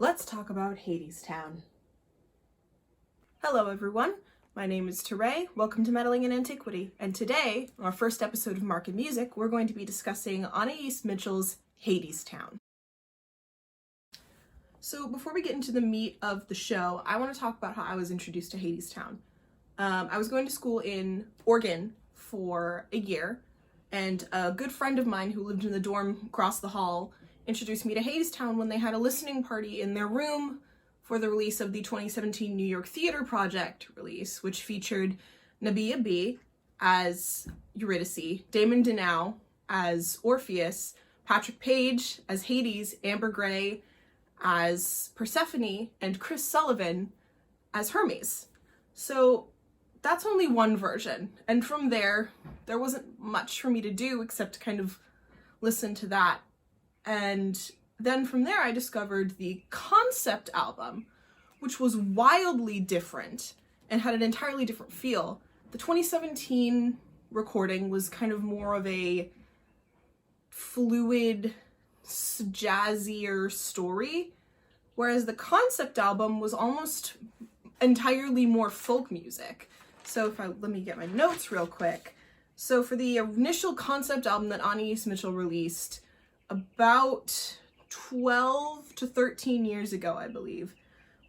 Let's talk about Hadestown. Hello everyone, my name is Teray, welcome to Meddling in Antiquity, and today, on our first episode of Market Music, we're going to be discussing Anaïs Mitchell's Hadestown. So before we get into the meat of the show, I want to talk about how I was introduced to Hadestown. I was going to school in Oregon for a year, and a good friend of mine who lived in the dorm across the hall introduced me to Hadestown when they had a listening party in their room for the release of the 2017 New York Theater Project release, which featured Nabia B. as Eurydice, Damon Dinau as Orpheus, Patrick Page as Hades, Amber Gray as Persephone, and Chris Sullivan as Hermes. So that's only one version, and from there wasn't much for me to do except kind of listen to that. And then from there I discovered the concept album, which was wildly different and had an entirely different feel. The 2017 recording was kind of more of a fluid, jazzier story, whereas the concept album was almost entirely more folk music. So let me get my notes real quick. So for the initial concept album that Anaïs Mitchell released about 12 to 13 years ago, I believe,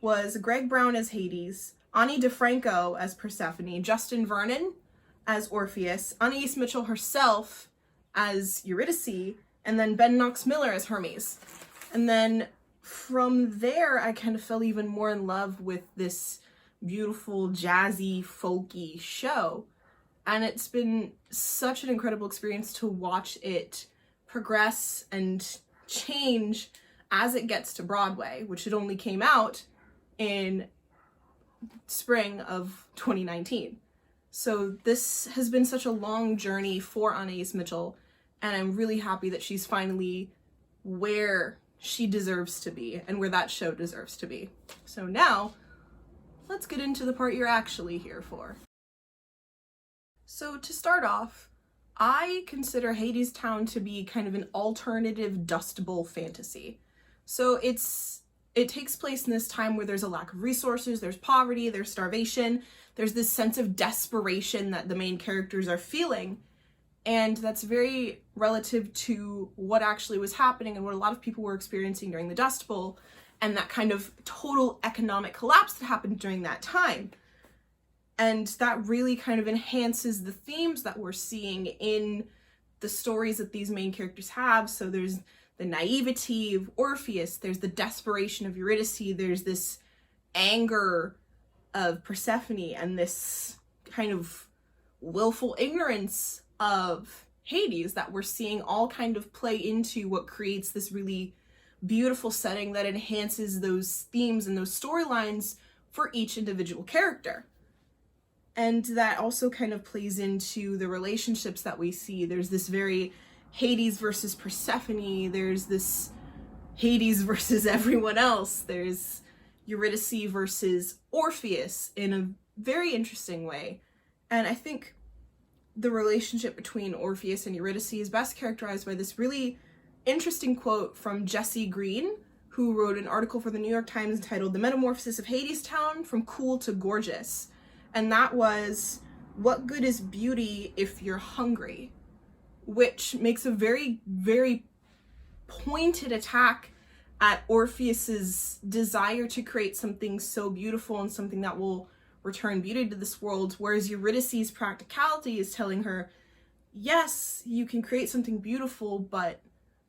was Greg Brown as Hades, Ani DeFranco as Persephone, Justin Vernon as Orpheus, Anaïs Mitchell herself as Eurydice, and then Ben Knox Miller as Hermes. And then from there, I kind of fell even more in love with this beautiful, jazzy, folky show. And it's been such an incredible experience to watch it progress and change as it gets to Broadway, which it only came out in spring of 2019. So this has been such a long journey for Anaïs Mitchell, and I'm really happy that she's finally where she deserves to be and where that show deserves to be. So now, let's get into the part you're actually here for. So to start off, I consider Hadestown to be kind of an alternative Dust Bowl fantasy. So it takes place in this time where there's a lack of resources, there's poverty, there's starvation, there's this sense of desperation that the main characters are feeling, and that's very relative to what actually was happening and what a lot of people were experiencing during the Dust Bowl, and that kind of total economic collapse that happened during that time. And that really kind of enhances the themes that we're seeing in the stories that these main characters have. So there's the naivety of Orpheus, there's the desperation of Eurydice, there's this anger of Persephone, and this kind of willful ignorance of Hades that we're seeing all kind of play into what creates this really beautiful setting that enhances those themes and those storylines for each individual character. And that also kind of plays into the relationships that we see. There's this very Hades versus Persephone, there's this Hades versus everyone else, there's Eurydice versus Orpheus in a very interesting way. And I think the relationship between Orpheus and Eurydice is best characterized by this really interesting quote from Jesse Green, who wrote an article for the New York Times entitled "The Metamorphosis of Hadestown from Cool to Gorgeous." And that was, "What good is beauty if you're hungry?" Which makes a very, very pointed attack at Orpheus's desire to create something so beautiful and something that will return beauty to this world, whereas Eurydice's practicality is telling her, yes, you can create something beautiful, but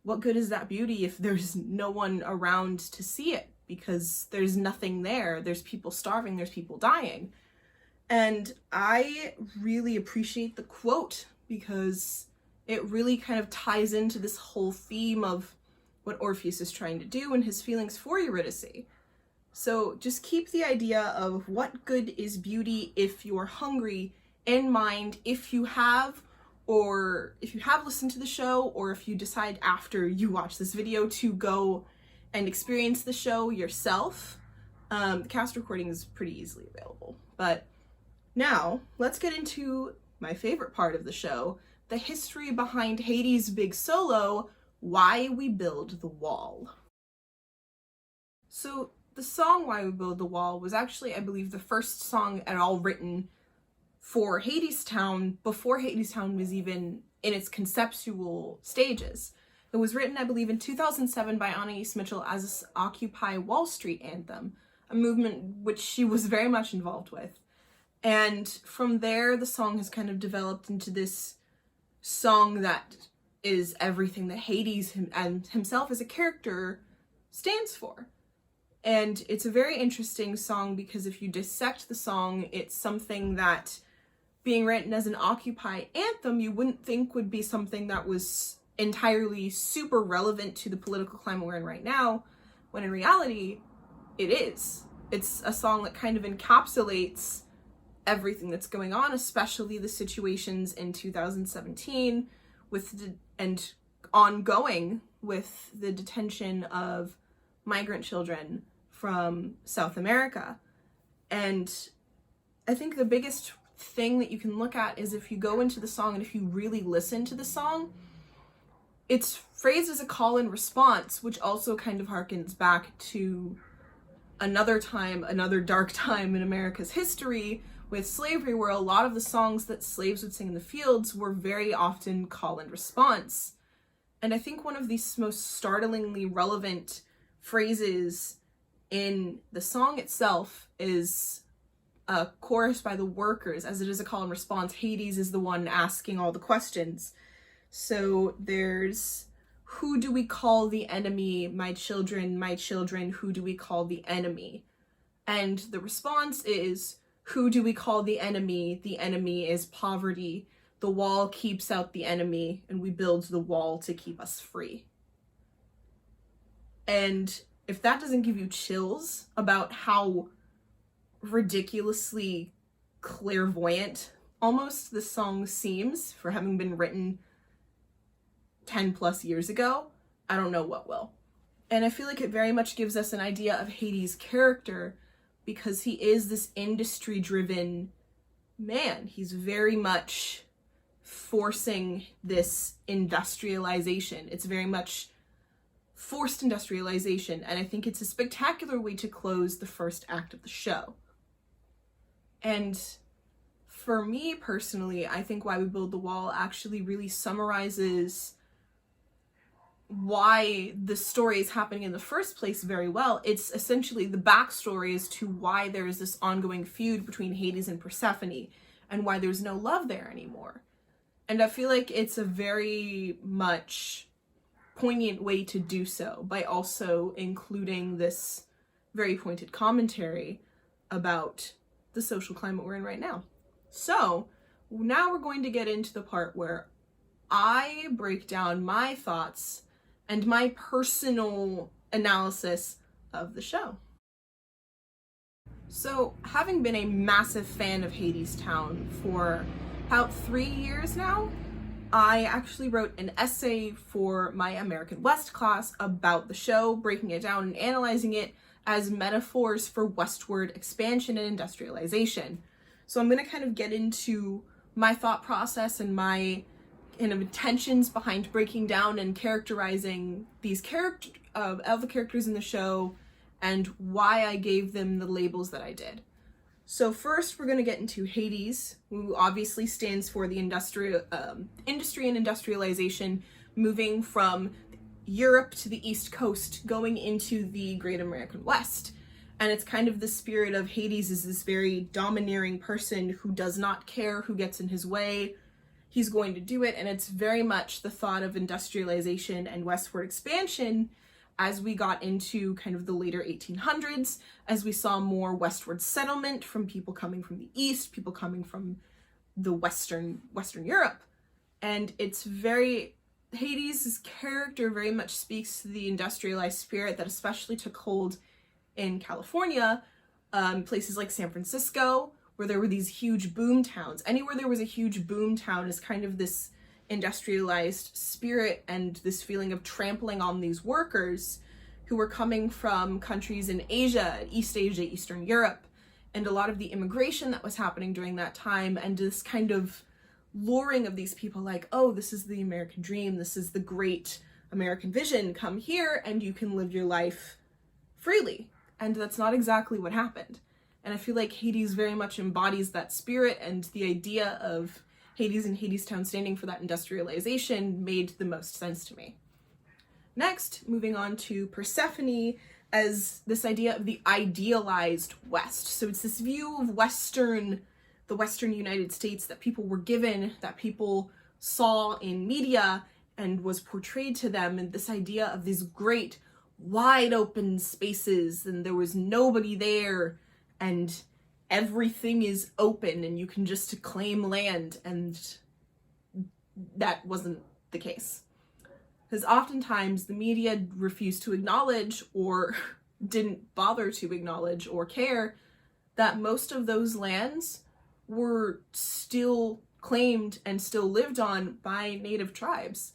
what good is that beauty if there's no one around to see it? Because there's nothing there. There's people starving, there's people dying. And I really appreciate the quote because it really kind of ties into this whole theme of what Orpheus is trying to do and his feelings for Eurydice. So just keep the idea of what good is beauty if you're hungry in mind if you have listened to the show, or if you decide after you watch this video to go and experience the show yourself. The cast recording is pretty easily available. But now, let's get into my favorite part of the show, the history behind Hades' big solo, Why We Build the Wall. So the song Why We Build the Wall was actually, I believe, the first song at all written for Hadestown before Hadestown was even in its conceptual stages. It was written, I believe, in 2007 by Anaïs Mitchell as an Occupy Wall Street anthem, a movement which she was very much involved with. And from there, the song has kind of developed into this song that is everything that Hades and himself as a character stands for. And it's a very interesting song because if you dissect the song, it's something that, being written as an Occupy anthem, you wouldn't think would be something that was entirely super relevant to the political climate we're in right now, when in reality, it is. It's a song that kind of encapsulates everything that's going on, especially the situations in 2017 and ongoing with the detention of migrant children from South America. And I think the biggest thing that you can look at is if you go into the song and if you really listen to the song, it's phrased as a call and response, which also kind of harkens back to another time, another dark time in America's history with slavery, where a lot of the songs that slaves would sing in the fields were very often call and response. And I think one of the most startlingly relevant phrases in the song itself is a chorus by the workers, as it is a call and response. Hades is the one asking all the questions. So there's, who do we call the enemy? My children, who do we call the enemy? And the response is, who do we call the enemy? The enemy is poverty. The wall keeps out the enemy, and we build the wall to keep us free. And if that doesn't give you chills about how ridiculously clairvoyant almost this song seems for having been written 10 plus years ago, I don't know what will. And I feel like it very much gives us an idea of Hades' character, because he is this industry-driven man. He's very much forcing this industrialization. It's very much forced industrialization, and I think it's a spectacular way to close the first act of the show. And for me personally, I think Why We Build the Wall actually really summarizes why the story is happening in the first place very well. It's essentially the backstory as to why there is this ongoing feud between Hades and Persephone, and why there's no love there anymore. And I feel like it's a very much poignant way to do so, by also including this very pointed commentary about the social climate we're in right now. So now we're going to get into the part where I break down my thoughts and my personal analysis of the show. So, having been a massive fan of Hadestown for about 3 years now, I actually wrote an essay for my American West class about the show, breaking it down and analyzing it as metaphors for westward expansion and industrialization. So I'm going to kind of get into my thought process and my kind of intentions behind breaking down and characterizing these all the characters in the show, and why I gave them the labels that I did. So first, we're going to get into Hades, who obviously stands for the industry and industrialization, moving from Europe to the East Coast, going into the Great American West. And it's kind of the spirit of Hades is this very domineering person who does not care who gets in his way. He's going to do it, and it's very much the thought of industrialization and westward expansion as we got into kind of the later 1800s, as we saw more westward settlement from people coming from the East, people coming from the Western Europe. And it's very, Hades' character very much speaks to the industrialized spirit that especially took hold in California, places like San Francisco, where there were these huge boom towns. Anywhere there was a huge boom town is kind of this industrialized spirit and this feeling of trampling on these workers who were coming from countries in Asia, East Asia, Eastern Europe, and a lot of the immigration that was happening during that time, and this kind of luring of these people like, oh, this is the American dream, this is the great American vision, come here and you can live your life freely. And that's not exactly what happened. And I feel like Hades very much embodies that spirit, and the idea of Hades and Hadestown standing for that industrialization made the most sense to me. Next, moving on to Persephone as this idea of the idealized West. So it's this view of the Western United States that people were given, that people saw in media and was portrayed to them, and this idea of these great wide open spaces, and there was nobody there, and everything is open and you can just claim land, and that wasn't the case. Because oftentimes the media refused to acknowledge, or didn't bother to acknowledge or care, that most of those lands were still claimed and still lived on by native tribes.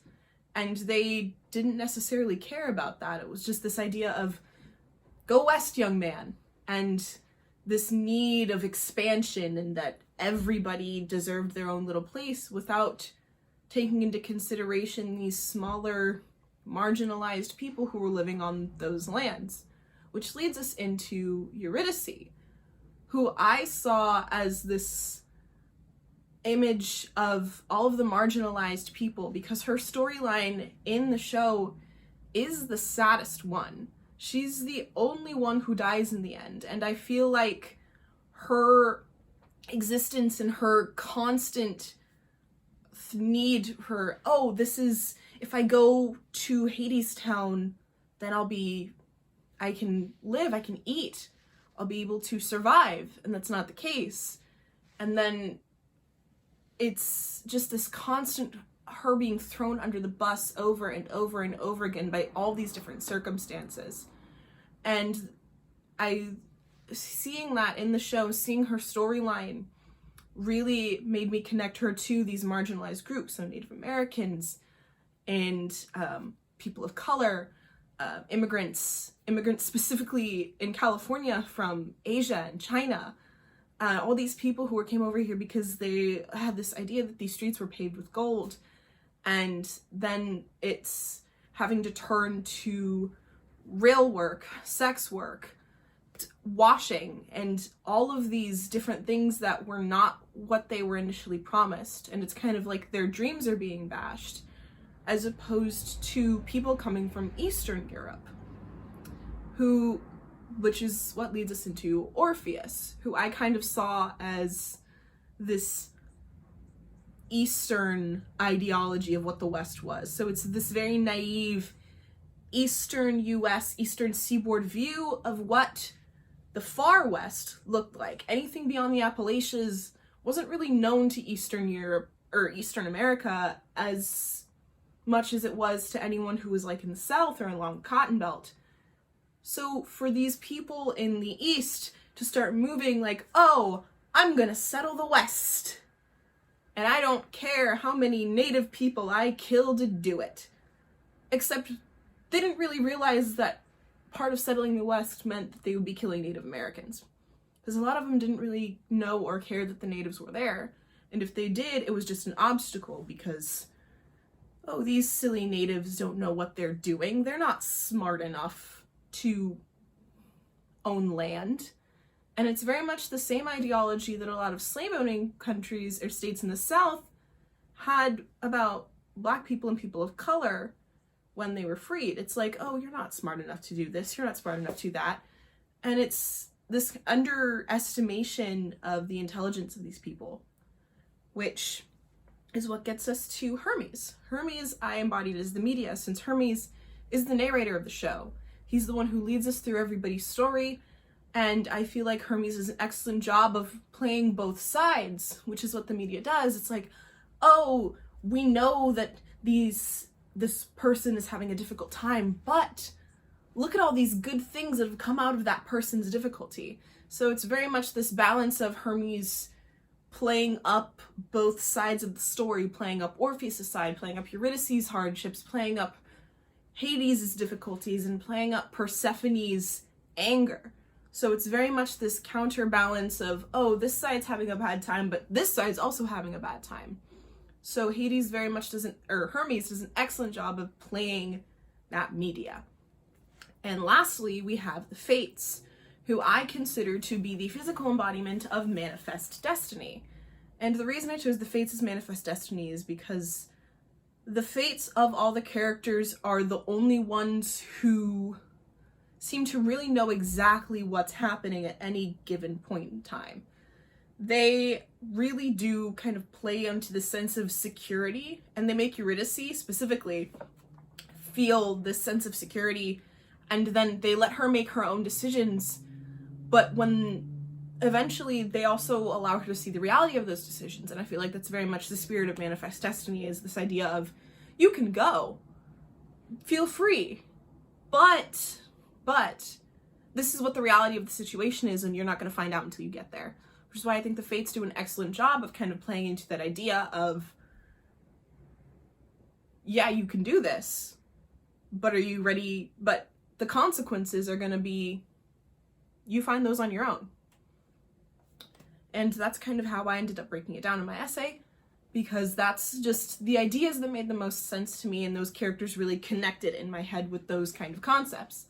And they didn't necessarily care about that. It was just this idea of, go west, young man, and this need of expansion, and that everybody deserved their own little place, without taking into consideration these smaller, marginalized people who were living on those lands. Which leads us into Eurydice, who I saw as this image of all of the marginalized people, because her storyline in the show is the saddest one. She's the only one who dies in the end, and I feel like her existence and her constant need for, oh, this is, if I go to Hadestown, then I can live, I can eat, I'll be able to survive, and that's not the case. And then it's just this constant her being thrown under the bus over and over and over again by all these different circumstances. And seeing that in the show, seeing her storyline, really made me connect her to these marginalized groups, so Native Americans and people of color, immigrants specifically in California from Asia and China, all these people who came over here because they had this idea that these streets were paved with gold, and then it's having to turn to rail work, sex work, washing, and all of these different things that were not what they were initially promised. And it's kind of like their dreams are being bashed, as opposed to people coming from Eastern Europe, which is what leads us into Orpheus, who I kind of saw as this Eastern ideology of what the West was. So it's this very naive Eastern US, Eastern seaboard view of what the far West looked like. Anything beyond the Appalachians wasn't really known to Eastern Europe or Eastern America as much as it was to anyone who was like in the South or along the Cotton Belt. So for these people in the East to start moving like, oh, I'm gonna settle the West, and I don't care how many native people I kill to do it. Except they didn't really realize that part of settling the West meant that they would be killing Native Americans. Because a lot of them didn't really know or care that the natives were there. And if they did, it was just an obstacle because, oh, these silly natives don't know what they're doing. They're not smart enough to own land. And it's very much the same ideology that a lot of slave-owning countries or states in the South had about Black people and people of color when they were freed. It's like, oh, you're not smart enough to do this, you're not smart enough to do that. And it's this underestimation of the intelligence of these people, which is what gets us to Hermes. Hermes I embodied as the media, since Hermes is the narrator of the show. He's the one who leads us through everybody's story, and I feel like Hermes does an excellent job of playing both sides, which is what the media does. It's like, oh, we know that this person is having a difficult time, but look at all these good things that have come out of that person's difficulty. So it's very much this balance of Hermes playing up both sides of the story, playing up Orpheus' side, playing up Eurydice's hardships, playing up Hades' difficulties, and playing up Persephone's anger. So it's very much this counterbalance of, oh, this side's having a bad time, but this side's also having a bad time. So Hermes does an excellent job of playing that media. And lastly, we have the Fates, who I consider to be the physical embodiment of manifest destiny. And the reason I chose the Fates as manifest destiny is because the Fates of all the characters are the only ones who seem to really know exactly what's happening at any given point in time. They really do kind of play into the sense of security, and they make Eurydice specifically feel this sense of security, and then they let her make her own decisions, but when eventually they also allow her to see the reality of those decisions. And I feel like that's very much the spirit of manifest destiny, is this idea of, you can go, feel free, but this is what the reality of the situation is, and you're not going to find out until you get there. Which is why I think the Fates do an excellent job of kind of playing into that idea of, yeah, you can do this, but are you ready? But the consequences are going to be, you find those on your own. And that's kind of how I ended up breaking it down in my essay, because that's just the ideas that made the most sense to me, and those characters really connected in my head with those kind of concepts.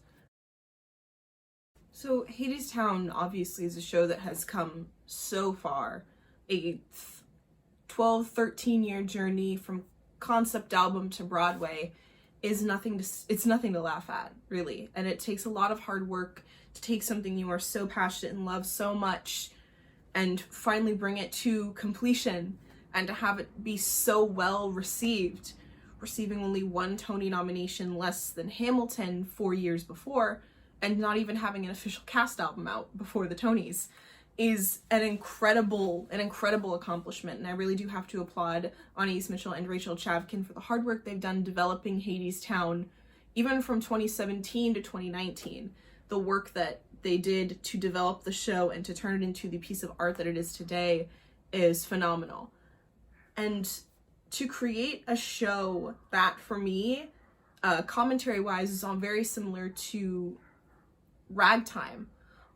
So Hadestown obviously is a show that has come so far, a 12-13 year journey from concept album to Broadway is nothing to laugh at, really. And it takes a lot of hard work to take something you are so passionate and love so much and finally bring it to completion, and to have it be so well received, receiving only one Tony nomination less than Hamilton 4 years before, and not even having an official cast album out before the Tonys, is an incredible accomplishment. And I really do have to applaud Anaïs Mitchell and Rachel Chavkin for the hard work they've done developing Hadestown, even from 2017 to 2019. The work that they did to develop the show and to turn it into the piece of art that it is today is phenomenal. And to create a show that, for me, commentary-wise, is all very similar to Ragtime,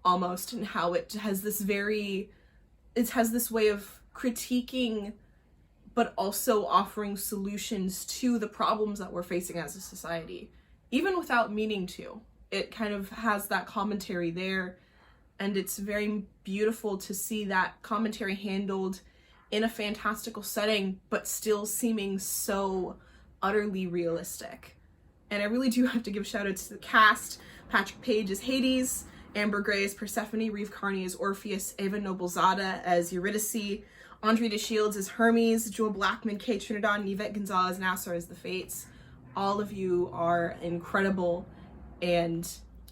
almost, and how it has this way of critiquing but also offering solutions to the problems that we're facing as a society, even without meaning to. It kind of has that commentary there, and it's very beautiful to see that commentary handled in a fantastical setting, but still seeming so utterly realistic. And I really do have to give shout outs to the cast. Patrick Page as Hades, Amber Gray as Persephone, Reeve Carney as Orpheus, Ava Noblezada as Eurydice, Andre de Shields as Hermes, Joel Blackman, Kate Trinidad, and Yvette Gonzalez Nassar as the Fates. All of you are incredible, and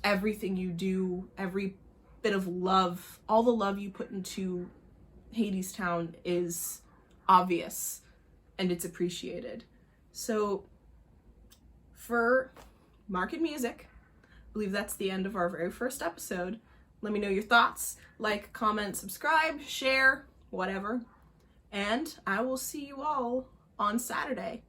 everything you do, every bit of love, all the love you put into Hadestown is obvious, and it's appreciated. So for Market Music, I believe that's the end of our very first episode. Let me know your thoughts. Like, comment, subscribe, share, whatever. And I will see you all on Saturday.